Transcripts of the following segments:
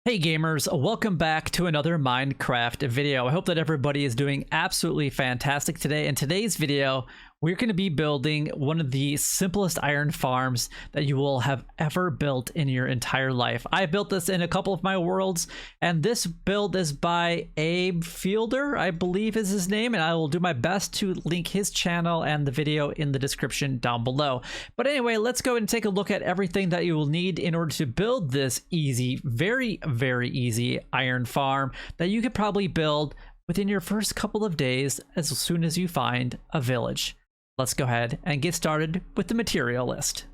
Hey gamers, welcome back to another Minecraft video. I hope that everybody is doing absolutely fantastic today. In today's video, we're going to be building one of the simplest iron farms that you will have ever built in your entire life. I built this in a couple of my worlds, and this build is by Abe Fielder, I believe is his name, and I will do my best to link his channel and the video in the description down below. But anyway, let's go and take a look at everything that you will need in order to build this easy, very easy iron farm that you could probably build within your first couple of days as soon as you find a village. Let's go ahead and get started with the material list.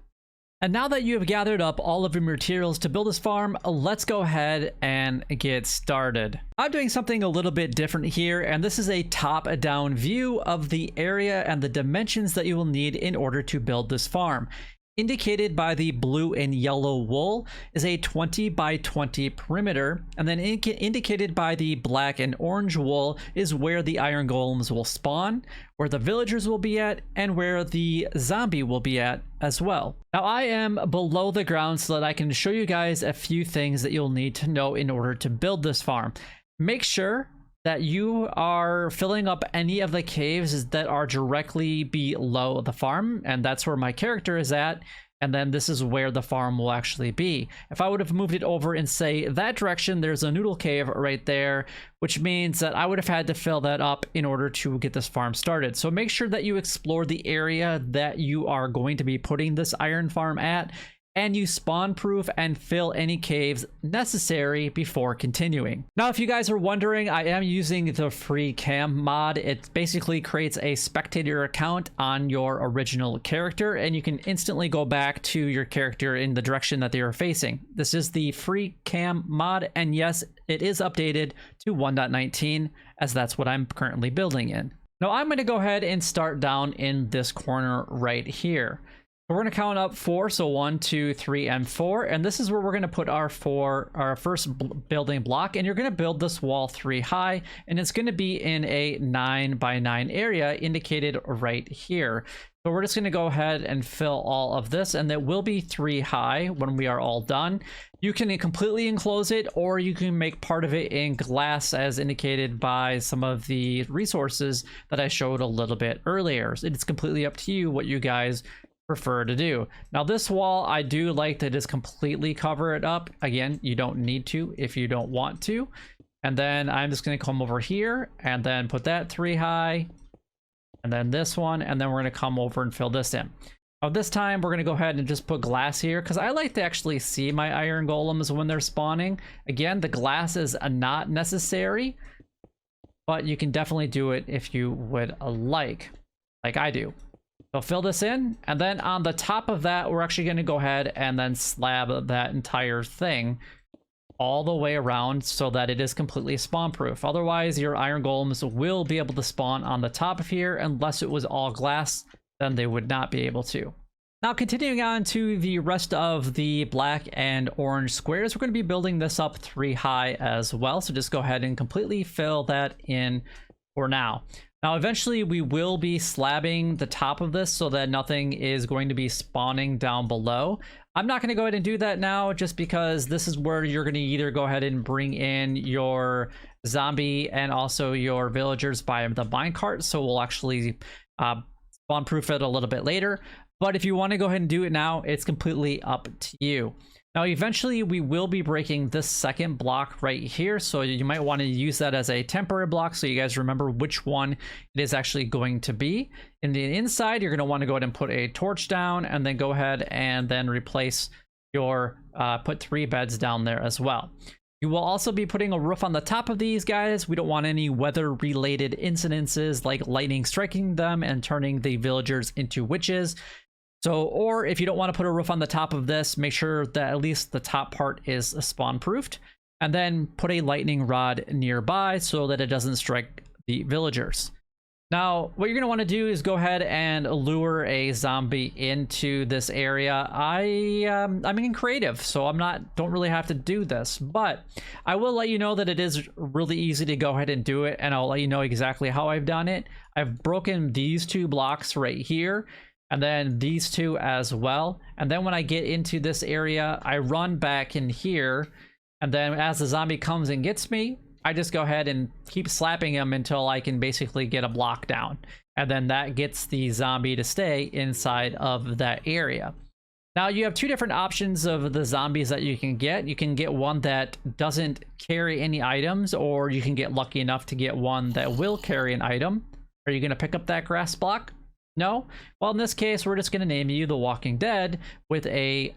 And now that you have gathered up all of your materials to build this farm, let's go ahead and get started. I'm doing something a little bit different here, and this is a top-down view of the area and the dimensions that you will need in order to build this farm. Indicated by the blue and yellow wool is a 20 by 20 perimeter, and then indicated by the black and orange wool is where the iron golems will spawn, where the villagers will be at, and where the zombie will be at as well. Now I am below the ground so that I can show you guys a few things that you'll need to know in order to build this farm. Make sure that you are filling up any of the caves that are directly below the farm, and that's where my character is at, and then this is where the farm will actually be. If I would have moved it over and say that direction, there's a noodle cave right there, which means that I would have had to fill that up in order to get this farm started. So make sure that you explore the area that you are going to be putting this iron farm at, and you spawn proof and fill any caves necessary before continuing. Now, if you guys are wondering, I am using the free cam mod. It basically creates a spectator account on your original character, and you can instantly go back to your character in the direction that they are facing. This is the free cam mod, and yes, it is updated to 1.19, as that's what I'm currently building in. Now, I'm going to go ahead and start down in this corner right here. We're going to count up 4, so 1, 2, 3, and 4, and this is where we're going to put our first building block, and you're going to build this wall 3 high, and it's going to be in a 9 by 9 area indicated right here. So we're just going to go ahead and fill all of this, and it will be 3 high when we are all done. You can completely enclose it, or you can make part of it in glass as indicated by some of the resources that I showed a little bit earlier. It's completely up to you what you guys prefer to do. Now this wall, I do like to just completely cover it up. Again, you don't need to if you don't want to. And then I'm just going to come over here and then put that 3 high, and then this one, and then we're going to come over and fill this in. Now this time we're going to go ahead and just put glass here, because I like to actually see my iron golems when they're spawning. Again, the glass is not necessary, but you can definitely do it if you would like I do. So fill this in, and then on the top of that, we're actually going to go ahead and then slab that entire thing all the way around so that it is completely spawn proof. Otherwise, your iron golems will be able to spawn on the top of here unless it was all glass, then they would not be able to. Now, continuing on to the rest of the black and orange squares, we're going to be building this up 3 high as well. So just go ahead and completely fill that in for now. Now, eventually we will be slabbing the top of this so that nothing is going to be spawning down below. I'm not going to go ahead and do that now, just because this is where you're going to either go ahead and bring in your zombie and also your villagers by the minecart. So we'll actually spawn proof it a little bit later. But if you want to go ahead and do it now, it's completely up to you. Now, eventually we will be breaking this second block right here, so you might want to use that as a temporary block so you guys remember which one it is actually going to be. In the inside, you're going to want to go ahead and put a torch down, and then go ahead and then replace your put 3 beds down there as well. You will also be putting a roof on the top of these guys. We don't want any weather related incidences like lightning striking them and turning the villagers into witches. So, or if you don't want to put a roof on the top of this, make sure that at least the top part is spawn proofed, and then put a lightning rod nearby so that it doesn't strike the villagers. Now, what you're going to want to do is go ahead and lure a zombie into this area. I'm in creative, so don't really have to do this, but I will let you know that it is really easy to go ahead and do it, and I'll let you know exactly how I've done it. I've broken these 2 blocks right here, and then these 2 as well. And then when I get into this area, I run back in here And then as the zombie comes and gets me, I just go ahead and keep slapping him until I can basically get a block down. And then that gets the zombie to stay inside of that area. Now you have two different options of the zombies that you can get. You can get one that doesn't carry any items, or you can get lucky enough to get one that will carry an item. Are you going to pick up that grass block? No? Well, in this case, we're just going to name you The Walking Dead with a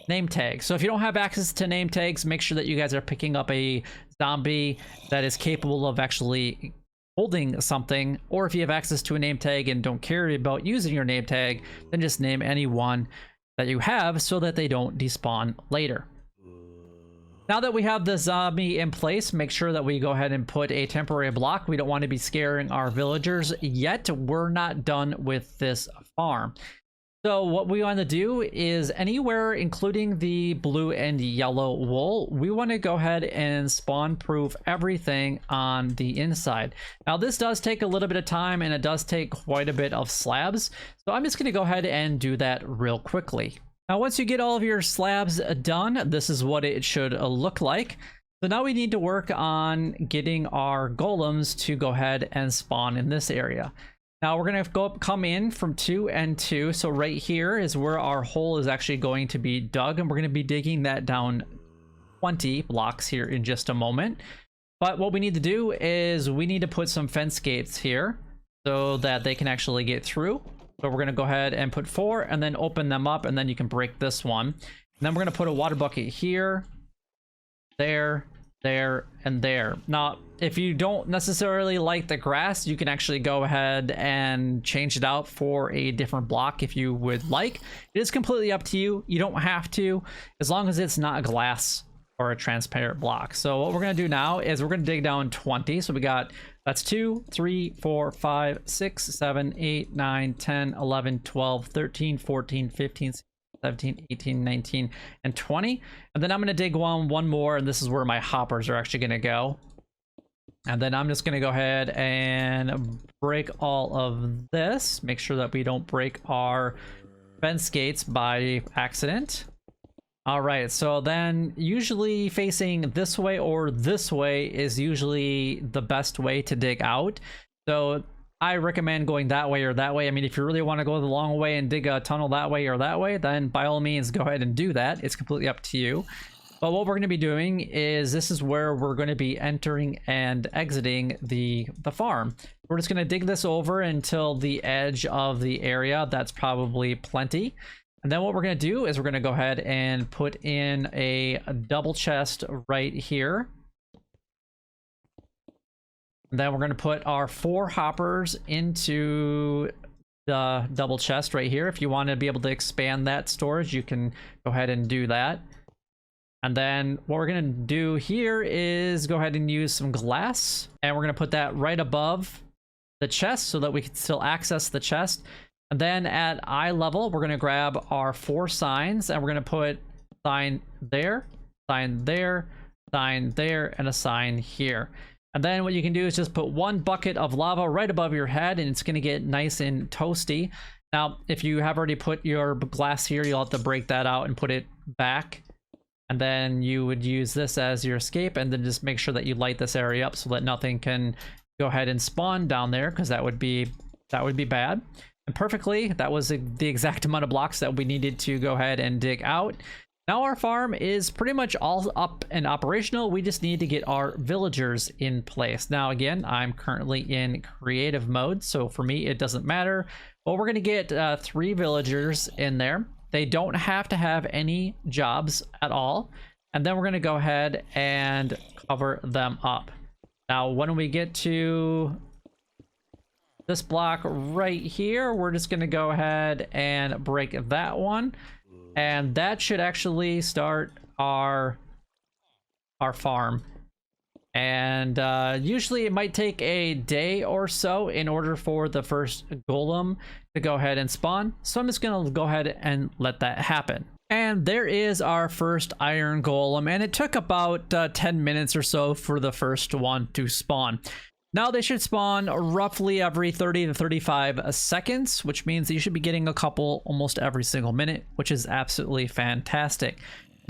name tag. So if you don't have access to name tags, make sure that you guys are picking up a zombie that is capable of actually holding something, or if you have access to a name tag and don't care about using your name tag, then just name any one that you have so that they don't despawn later. Now that we have the zombie in place, make sure that we go ahead and put a temporary block. We don't want to be scaring our villagers yet. We're not done with this farm. So what we want to do is anywhere, including the blue and yellow wool, we want to go ahead and spawn proof everything on the inside. Now this does take a little bit of time, and it does take quite a bit of slabs. So I'm just going to go ahead and do that real quickly. Now once you get all of your slabs done, this is what it should look like. So now we need to work on getting our golems to go ahead and spawn in this area. Now we're going to come in from 2 and 2. So right here is where our hole is actually going to be dug, and we're going to be digging that down 20 blocks here in just a moment. But what we need to do is we need to put some fence gates here so that they can actually get through. So we're going to go ahead and put 4 and then open them up, and then you can break this one. And then we're going to put a water bucket here, there, and there. Now if you don't necessarily like the grass, you can actually go ahead and change it out for a different block if you would like. It is completely up to you. You don't have to, as long as it's not glass or a transparent block. So what we're going to do now is we're going to dig down 20. So we got, that's 2, 3, 4, 5, 6, 7, 8, 9, 10, 11, 12, 13, 14, 15, 17, 18, 19, and 20. And then I'm going to dig one more, and this is where my hoppers are actually going to go. And then I'm just going to go ahead and break all of this. Make sure that we don't break our fence gates by accident. All right, so then usually facing this way or this way is usually the best way to dig out. So I recommend going that way or that way. I mean, if you really want to go the long way and dig a tunnel that way or that way, then by all means go ahead and do that. It's completely up to you. But what we're going to be doing is this is where we're going to be entering and exiting the farm. We're just going to dig this over until the edge of the area. That's probably plenty. And then what we're going to do is we're going to go ahead and put in a double chest right here. And then we're going to put our 4 hoppers into the double chest right here. If you want to be able to expand that storage, you can go ahead and do that. And then what we're going to do here is go ahead and use some glass, and we're going to put that right above the chest so that we can still access the chest. And then at eye level, we're going to grab our 4 signs, and we're going to put sign there, sign there, sign there, and a sign here. And then what you can do is just put 1 bucket of lava right above your head, and it's going to get nice and toasty. Now, if you have already put your glass here, you'll have to break that out and put it back. And then you would use this as your escape, and then just make sure that you light this area up so that nothing can go ahead and spawn down there, because that would be bad. And perfectly, that was the exact amount of blocks that we needed to go ahead and dig out. Now our farm is pretty much all up and operational. We just need to get our villagers in place. Now again, I'm currently in creative mode, so for me it doesn't matter. But we're going to get 3 villagers in there. They don't have to have any jobs at all. And then we're going to go ahead and cover them up. Now, when we get to this block right here, we're just going to go ahead and break that one. And that should actually start our farm. And usually it might take a day or so in order for the first golem to go ahead and spawn. So I'm just going to go ahead and let that happen. And there is our first iron golem, and it took about 10 minutes or so for the first one to spawn. Now they should spawn roughly every 30 to 35 seconds, which means that you should be getting a couple almost every single minute, which is absolutely fantastic.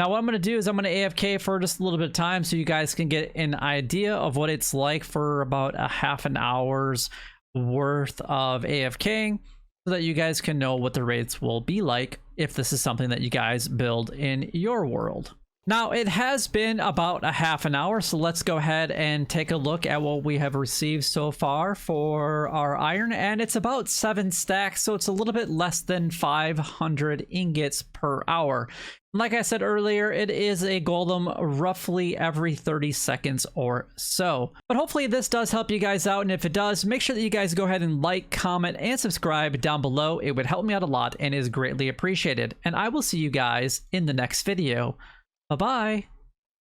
Now what I'm going to do is I'm going to AFK for just a little bit of time so you guys can get an idea of what it's like for about a half an hour's worth of AFKing, so that you guys can know what the rates will be like if this is something that you guys build in your world. Now it has been about a half an hour, so let's go ahead and take a look at what we have received so far for our iron, and it's about 7 stacks, so it's a little bit less than 500 ingots per hour. Like I said earlier, it is a golem roughly every 30 seconds or so. But hopefully this does help you guys out, and if it does, make sure that you guys go ahead and like, comment, and subscribe down below. It would help me out a lot and is greatly appreciated. And I will see you guys in the next video. Bye-bye.